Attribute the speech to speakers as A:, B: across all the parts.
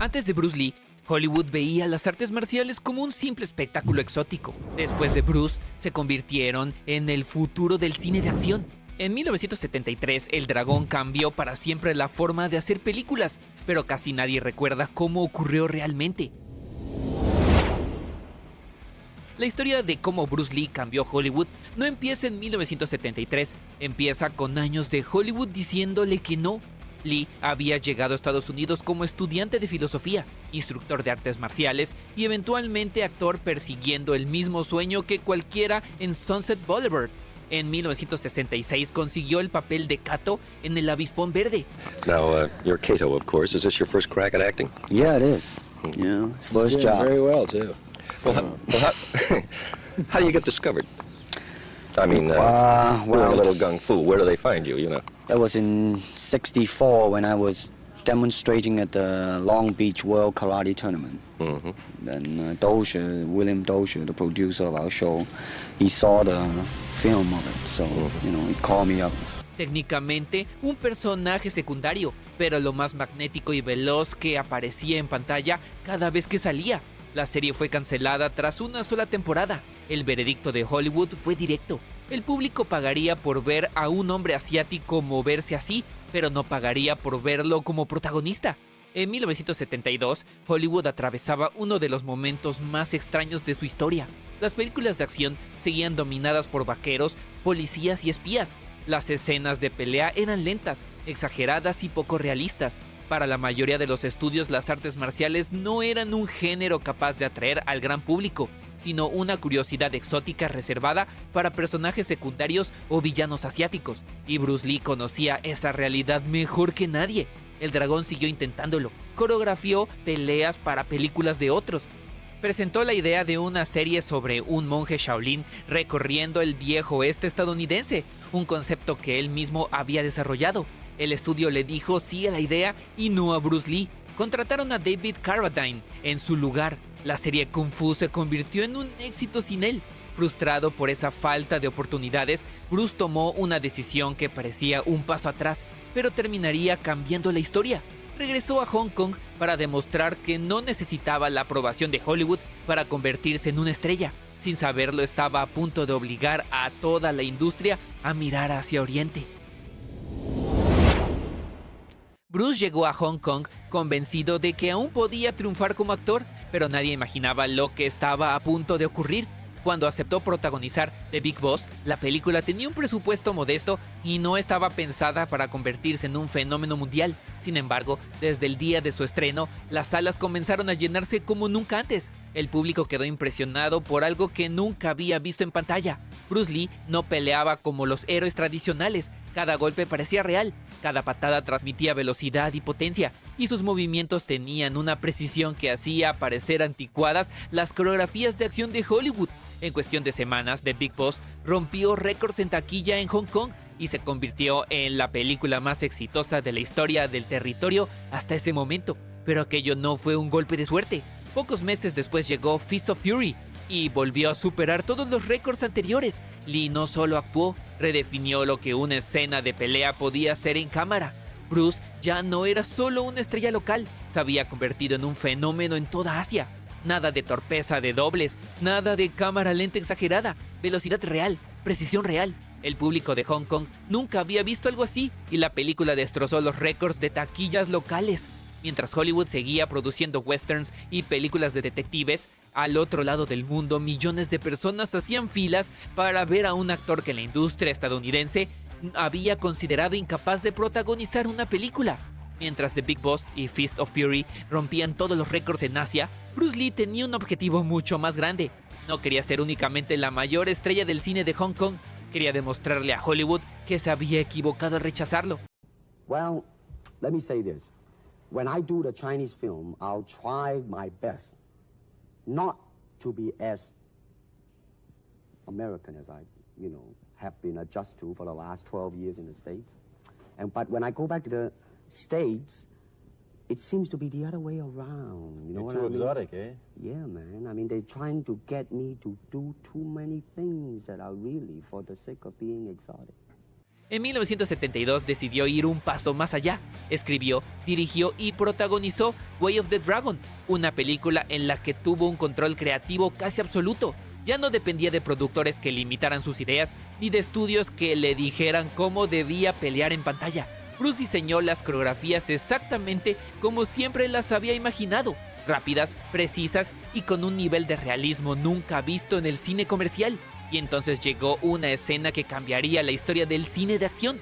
A: Antes de Bruce Lee, Hollywood veía las artes marciales como un simple espectáculo exótico. Después de Bruce, se convirtieron en el futuro del cine de acción. En 1973, El Dragón cambió para siempre la forma de hacer películas, pero casi nadie recuerda cómo ocurrió realmente. La historia de cómo Bruce Lee cambió Hollywood no empieza en 1973, empieza con años de Hollywood diciéndole que no. Lee había llegado a Estados Unidos como estudiante de filosofía, instructor de artes marciales y eventualmente actor persiguiendo el mismo sueño que cualquiera en Sunset Boulevard. En 1966 consiguió el papel de Kato en El Avispón Verde.
B: Now, you're Kato, of course. Is this your first crack at acting?
C: Yeah, it is. Yeah, first job.
D: Very well, too.
B: How do you get discovered? I mean, doing a little gung fu. Where do they find you, you know?
C: That was in '64 when I was demonstrating at the Long Beach World Karate Tournament.
B: Mm-hmm.
C: Then William Dozier, the producer of our show, he saw the film of it, so, he called me up.
A: Técnicamente, un personaje secundario, pero lo más magnético y veloz que aparecía en pantalla cada vez que salía. La serie fue cancelada tras una sola temporada. El veredicto de Hollywood fue directo. El público pagaría por ver a un hombre asiático moverse así, pero no pagaría por verlo como protagonista. En 1972, Hollywood atravesaba uno de los momentos más extraños de su historia. Las películas de acción seguían dominadas por vaqueros, policías y espías. Las escenas de pelea eran lentas, exageradas y poco realistas. Para la mayoría de los estudios, las artes marciales no eran un género capaz de atraer al gran público, sino una curiosidad exótica reservada para personajes secundarios o villanos asiáticos. Y Bruce Lee conocía esa realidad mejor que nadie. El Dragón siguió intentándolo, coreografió peleas para películas de otros. Presentó la idea de una serie sobre un monje Shaolin recorriendo el viejo oeste estadounidense, un concepto que él mismo había desarrollado. El estudio le dijo sí a la idea y no a Bruce Lee. Contrataron a David Carradine en su lugar. La serie Kung Fu se convirtió en un éxito sin él. Frustrado por esa falta de oportunidades, Bruce tomó una decisión que parecía un paso atrás, pero terminaría cambiando la historia. Regresó a Hong Kong para demostrar que no necesitaba la aprobación de Hollywood para convertirse en una estrella. Sin saberlo, estaba a punto de obligar a toda la industria a mirar hacia Oriente. Bruce llegó a Hong Kong convencido de que aún podía triunfar como actor, pero nadie imaginaba lo que estaba a punto de ocurrir. Cuando aceptó protagonizar The Big Boss, la película tenía un presupuesto modesto y no estaba pensada para convertirse en un fenómeno mundial. Sin embargo, desde el día de su estreno, las salas comenzaron a llenarse como nunca antes. El público quedó impresionado por algo que nunca había visto en pantalla. Bruce Lee no peleaba como los héroes tradicionales. Cada golpe parecía real, cada patada transmitía velocidad y potencia, y sus movimientos tenían una precisión que hacía parecer anticuadas las coreografías de acción de Hollywood. En cuestión de semanas, The Big Boss rompió récords en taquilla en Hong Kong y se convirtió en la película más exitosa de la historia del territorio hasta ese momento. Pero aquello no fue un golpe de suerte. Pocos meses después llegó Fist of Fury y volvió a superar todos los récords anteriores. Lee no solo actuó, redefinió lo que una escena de pelea podía ser en cámara. Bruce ya no era solo una estrella local, se había convertido en un fenómeno en toda Asia. Nada de torpeza de dobles, nada de cámara lenta exagerada, velocidad real, precisión real. El público de Hong Kong nunca había visto algo así y la película destrozó los récords de taquillas locales. Mientras Hollywood seguía produciendo westerns y películas de detectives, al otro lado del mundo millones de personas hacían filas para ver a un actor que la industria estadounidense había considerado incapaz de protagonizar una película. Mientras The Big Boss y Fist of Fury rompían todos los récords en Asia, Bruce Lee tenía un objetivo mucho más grande. No quería ser únicamente la mayor estrella del cine de Hong Kong, quería demostrarle a Hollywood que se había equivocado al rechazarlo.
E: Well, let me say this. When I do the Chinese film, I'll try my best not to be as American as I, have been adjusted to for the last 12 years in the States. But when I go back to the States, it seems to be the other way around. You know what I mean?
D: Too exotic, eh?
E: Yeah, man. I mean, they're trying to get me to do too many things that are really for the sake of being exotic.
A: En 1972 decidió ir un paso más allá. Escribió, dirigió y protagonizó Way of the Dragon, una película en la que tuvo un control creativo casi absoluto. Ya no dependía de productores que limitaran sus ideas, ni de estudios que le dijeran cómo debía pelear en pantalla. Bruce diseñó las coreografías exactamente como siempre las había imaginado, rápidas, precisas y con un nivel de realismo nunca visto en el cine comercial. Y entonces llegó una escena que cambiaría la historia del cine de acción.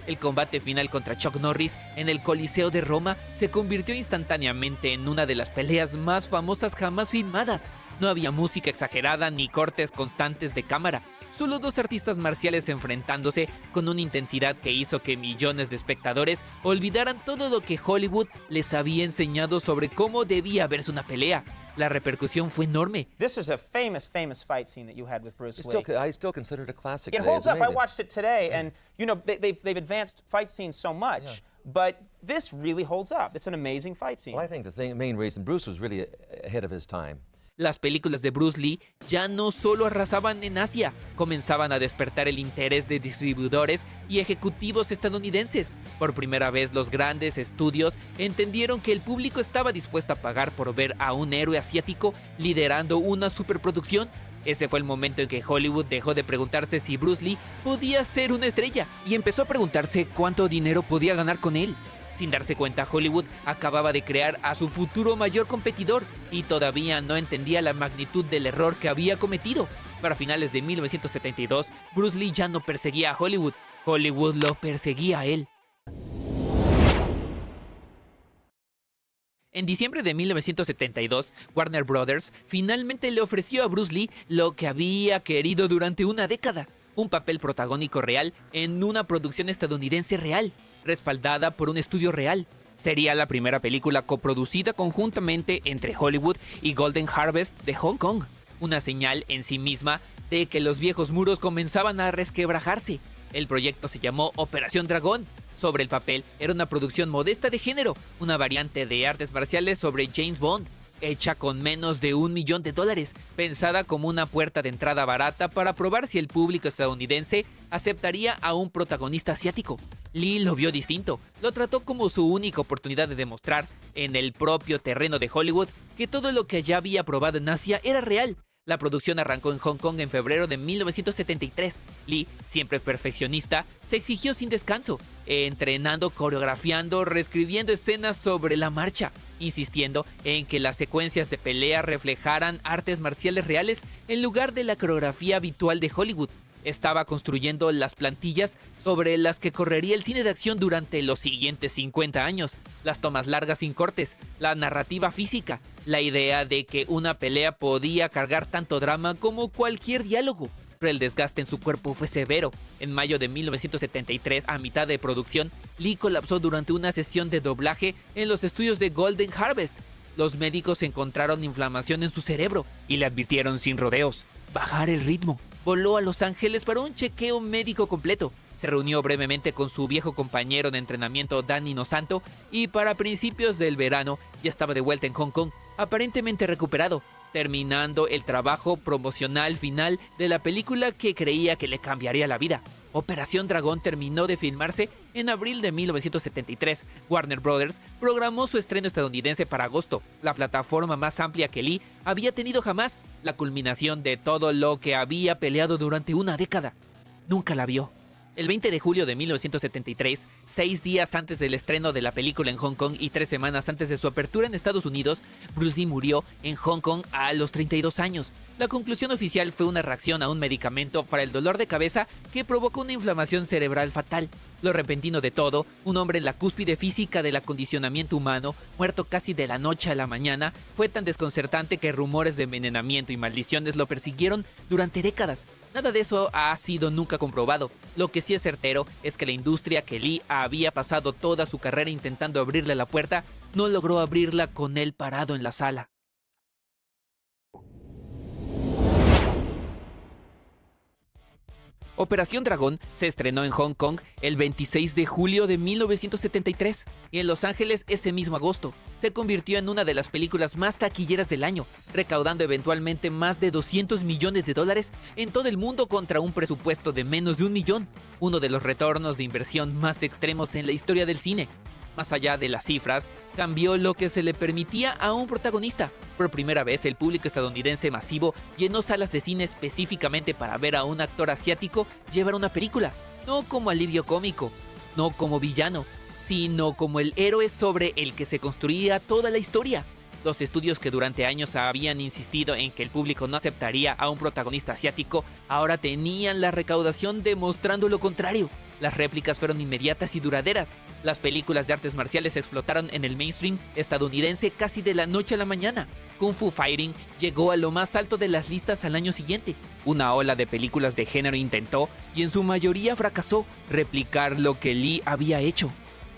A: El combate final contra Chuck Norris en el Coliseo de Roma se convirtió instantáneamente en una de las peleas más famosas jamás filmadas. No había música exagerada ni cortes constantes de cámara, solo dos artistas marciales enfrentándose con una intensidad que hizo que millones de espectadores olvidaran todo lo que Hollywood les había enseñado sobre cómo debía verse una pelea. La repercusión fue enorme.
D: This is a famous fight scene that you had with Bruce Lee.
F: I still consider it a classic.
D: It holds up. I watched it today, and you know they've advanced fight scenes so much, but this really holds up. It's an amazing fight scene.
F: Well, I think the main reason Bruce was really ahead of his time.
A: Las películas de Bruce Lee ya no solo arrasaban en Asia, comenzaban a despertar el interés de distribuidores y ejecutivos estadounidenses. Por primera vez, los grandes estudios entendieron que el público estaba dispuesto a pagar por ver a un héroe asiático liderando una superproducción. Ese fue el momento en que Hollywood dejó de preguntarse si Bruce Lee podía ser una estrella y empezó a preguntarse cuánto dinero podía ganar con él. Sin darse cuenta, Hollywood acababa de crear a su futuro mayor competidor y todavía no entendía la magnitud del error que había cometido. Para finales de 1972, Bruce Lee ya no perseguía a Hollywood, Hollywood lo perseguía a él. En diciembre de 1972, Warner Brothers finalmente le ofreció a Bruce Lee lo que había querido durante una década, un papel protagónico real en una producción estadounidense real, respaldada por un estudio real. Sería la primera película coproducida conjuntamente entre Hollywood y Golden Harvest de Hong Kong, una señal en sí misma de que los viejos muros comenzaban a resquebrajarse. El proyecto se llamó Operación Dragón. Sobre el papel, era una producción modesta de género, una variante de artes marciales sobre James Bond, hecha con menos de $1 millón, pensada como una puerta de entrada barata para probar si el público estadounidense aceptaría a un protagonista asiático. Lee lo vio distinto, lo trató como su única oportunidad de demostrar, en el propio terreno de Hollywood, que todo lo que ya había probado en Asia era real. La producción arrancó en Hong Kong en febrero de 1973. Lee, siempre perfeccionista, se exigió sin descanso, entrenando, coreografiando, reescribiendo escenas sobre la marcha, insistiendo en que las secuencias de pelea reflejaran artes marciales reales en lugar de la coreografía habitual de Hollywood. Estaba construyendo las plantillas sobre las que correría el cine de acción durante los siguientes 50 años. Las tomas largas sin cortes, la narrativa física, la idea de que una pelea podía cargar tanto drama como cualquier diálogo. Pero el desgaste en su cuerpo fue severo. En mayo de 1973, a mitad de producción, Lee colapsó durante una sesión de doblaje en los estudios de Golden Harvest. Los médicos encontraron inflamación en su cerebro y le advirtieron sin rodeos: bajar el ritmo. Voló a Los Ángeles para un chequeo médico completo. Se reunió brevemente con su viejo compañero de entrenamiento Danny Nosanto y para principios del verano ya estaba de vuelta en Hong Kong, aparentemente recuperado, terminando el trabajo promocional final de la película que creía que le cambiaría la vida. Operación Dragón terminó de filmarse en abril de 1973. Warner Brothers programó su estreno estadounidense para agosto, la plataforma más amplia que Lee había tenido jamás, la culminación de todo lo que había peleado durante una década. Nunca la vio. El 20 de julio de 1973, 6 días antes del estreno de la película en Hong Kong y 3 semanas antes de su apertura en Estados Unidos, Bruce Lee murió en Hong Kong a los 32 años. La conclusión oficial fue una reacción a un medicamento para el dolor de cabeza que provocó una inflamación cerebral fatal. Lo repentino de todo, un hombre en la cúspide física del acondicionamiento humano, muerto casi de la noche a la mañana, fue tan desconcertante que rumores de envenenamiento y maldiciones lo persiguieron durante décadas. Nada de eso ha sido nunca comprobado. Lo que sí es certero es que la industria que Lee había pasado toda su carrera intentando abrirle la puerta, no logró abrirla con él parado en la sala. Operación Dragón se estrenó en Hong Kong el 26 de julio de 1973 y en Los Ángeles ese mismo agosto. se convirtió en una de las películas más taquilleras del año, recaudando eventualmente más de $200 millones en todo el mundo contra un presupuesto de menos de $1 millón, uno de los retornos de inversión más extremos en la historia del cine. Más allá de las cifras, cambió lo que se le permitía a un protagonista. Por primera vez, el público estadounidense masivo llenó salas de cine específicamente para ver a un actor asiático llevar una película, no como alivio cómico, no como villano, sino como el héroe sobre el que se construía toda la historia. Los estudios que durante años habían insistido en que el público no aceptaría a un protagonista asiático, ahora tenían la recaudación demostrando lo contrario. Las réplicas fueron inmediatas y duraderas. Las películas de artes marciales explotaron en el mainstream estadounidense casi de la noche a la mañana. Kung Fu Fighting llegó a lo más alto de las listas al año siguiente. Una ola de películas de género intentó, y en su mayoría fracasó, replicar lo que Lee había hecho.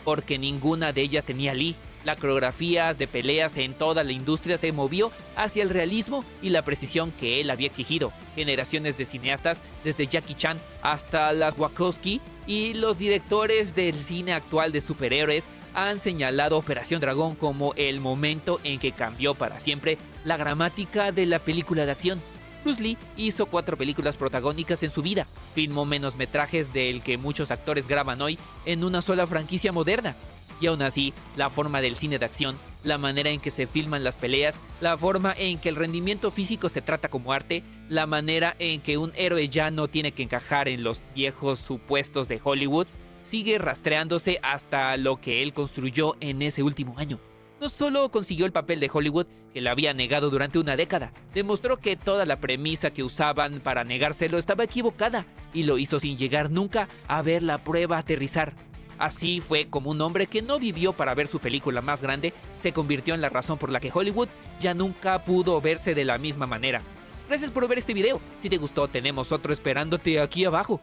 A: Porque ninguna de ellas tenía Lee. La coreografía de peleas en toda la industria se movió hacia el realismo y la precisión que él había exigido. Generaciones de cineastas, desde Jackie Chan hasta las Wachowski y los directores del cine actual de superhéroes, han señalado Operación Dragón como el momento en que cambió para siempre la gramática de la película de acción. Bruce Lee hizo 4 películas protagónicas en su vida, filmó menos metrajes del que muchos actores graban hoy en una sola franquicia moderna. Y aún así, la forma del cine de acción, la manera en que se filman las peleas, la forma en que el rendimiento físico se trata como arte, la manera en que un héroe ya no tiene que encajar en los viejos supuestos de Hollywood, sigue rastreándose hasta lo que él construyó en ese último año. No solo consiguió el papel de Hollywood, que le había negado durante una década, demostró que toda la premisa que usaban para negárselo estaba equivocada, y lo hizo sin llegar nunca a ver la prueba aterrizar. Así fue como un hombre que no vivió para ver su película más grande se convirtió en la razón por la que Hollywood ya nunca pudo verse de la misma manera. Gracias por ver este video. Si te gustó, tenemos otro esperándote aquí abajo.